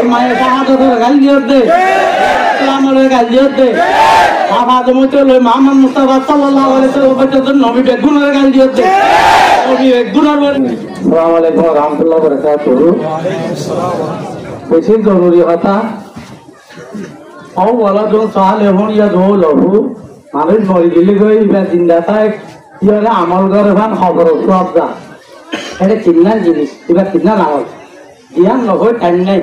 মায়ের শাহাদাতের গাল দিয়ত দে ইসলামের গাল দিয়ত দে বাবা জমতে লই মুহাম্মদ মুস্তাফা সাল্লাল্লাহু আলাইহি ওয়াসাল্লাম নবী বেগুনের গাল দিয়ত দে নবী বেগুনের আসসালামু আলাইকুম ওয়া রাহমাতুল্লাহি ওয়া বারাকাতুহু ওয়া আলাইকুম আসসালাম বেশি জরুরি কথা ও ওয়ালাদুন সালেহুন ইয়াদউলহু মানুষ মরে গেলে গই বা জিন্দা তাই ইয়ারে আমল করে ভান খবর সব যা এটা চিন্নার জিনিস এবার চিন্না নাও জ্ঞান নহয় টাইম নাই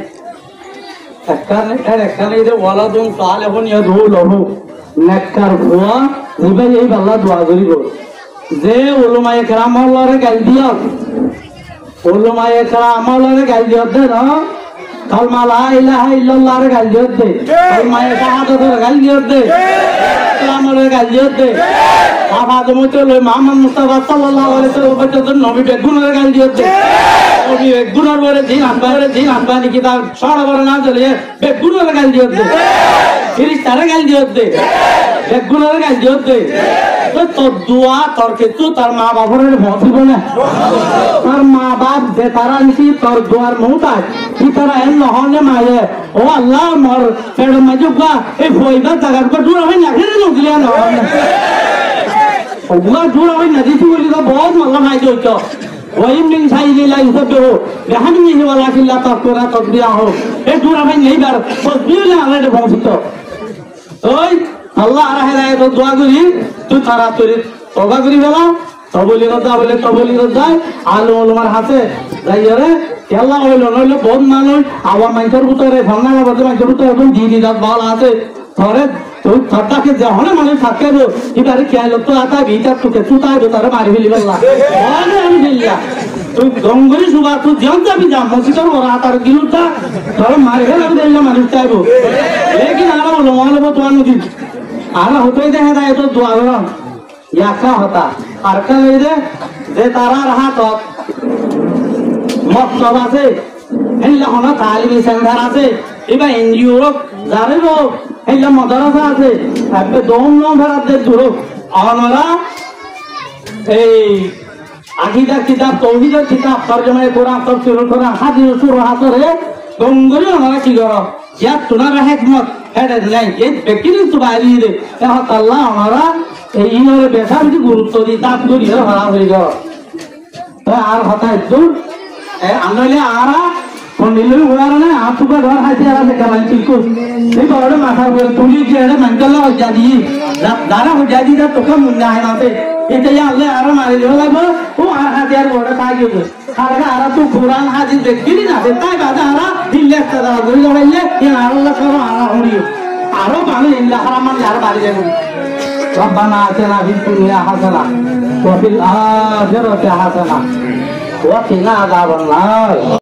একখানে যে ওয়ালাদুন সালেহুন ইয়াদউলহু নেককার ভুয়া নিবাই এই আল্লাহ দোয়া করিব যে উলামায়ে কেরাম আল্লাহরে গাল দিও উলামায়ে কেরাম আল্লাহরে গাল দিও দে না কালমা লা ইলাহা ইল্লাল্লাহর গাল দিও দে কালমায়ে শাহাদাতের গাল দিও দে ইসলামের গাল দিও দে বাবা জমতে লই মুহাম্মদ মুস্তাফা সাল্লাল্লাহু আলাইহি ওয়াসাল্লাম নবী বেগুনের গাল দিও দে নবী বেগুনের বলে দিন আনবানি কিতাব সারা বড় না চলে বেগুনের গাল দিও দে ফেরেশতার গাল দিও দে বেগুনের গাল দিও দে তোর দোয়া তোর কিছু তার মা বাবার ভসিব না তার মা বাপ যে তারা নিছি তোর দোয়ার মুহতাজ কি তারা এন নহনে মায়ে ও আল্লাহ মোর পেড় মাজুকা এই ফয়দা জায়গার পর দূর হয় না ঘেরে নগলিয়া নহনে ওগুলা দূর হয় না দিছি বলি তো বহুত মাল্লা মাই দিও ওই মিন সাইলিলা ইসবে রাহমি ওয়ালা কিল্লা তাকরা তকবিয়া হো এই দূর হয় নাই বার তকবিলে আলাদা ভসিত ওই আল্লাহ আর হেদায়েত দোয়া করি তুই তাড়াতাড়ি তওবা করি বলা তবলিগত যায় আলো ওলমার হাতে যাইরে আল্লাহ হইলো নইলে বহুত মানুষ আবার মানুষের ভিতরে ভাঙা বাজে মানুষের ভিতরে এখন দিদি দাঁত বল আছে ধরে তুই থরটাকে যখন মানুষ থাকে এবারে খেয়াল তো আতা ভিতর তোকে চুতাই দো তারা মারি ফেলি বললা আমি ফেললা তুই গঙ্গরি সুবা তুই যেন যাবি যা মসজিদের ওরা তার গিলুটা ধর মারি ফেলে আমি দিলাম মানুষ চাইবো লেকিন আর বলো মনে হবো তোমার নদী আর হতেই দেখা যায় তো দোয়া করো ইয়াকা হতা আর কা লই যে তারার হাত মক্তব আছে হেল্লা হনা তালিমি সেন্টার আছে এবা এনজিও যারে গো হেল্লা মাদ্রাসা আছে আপনি দম নম্বর আছে দূর আমরা এই আকিদা কিতাব তাওহীদের কিতাব তরজমায়ে কোরআন তাফসীরুল কোরআন হাদিস সুরা হাসরে গঙ্গরি আমরা কি করো ইয়া তোনার হিকমত হেডে নাই এই ব্যক্তির তো বাইরে দে এখন আল্লাহ আমরা এই ইনরে বেশা বেশি গুরুত্ব দিই দাঁত করি হারা হয়ে গেল আর হতা একটু আনলে আরা নিলে উড়ার না আতুকা ধর হাতে আর কামাই চিকু এই বড় মাথা বলে তুলি যে এটা মঙ্গলা হজা দি দারা হজা দি তোকে মুন্না হয় নাতে এটা আল্লাহ আর মারি দেওয়া লাগবে ও আর হাতে আর বড় কাগজ আর তো কোরআন হাদিস দেখলি না তাই বাদা আরা দিল্লে সাদা গরি লড়াইলে এ আল্লাহ করো আরা হরিও আরো বানি ইল্লা হারামান আর বাড়ি যাবে ربنا آتنا في الدنيا حسنة وفي الآخرة حسنة وقنا عذاب النار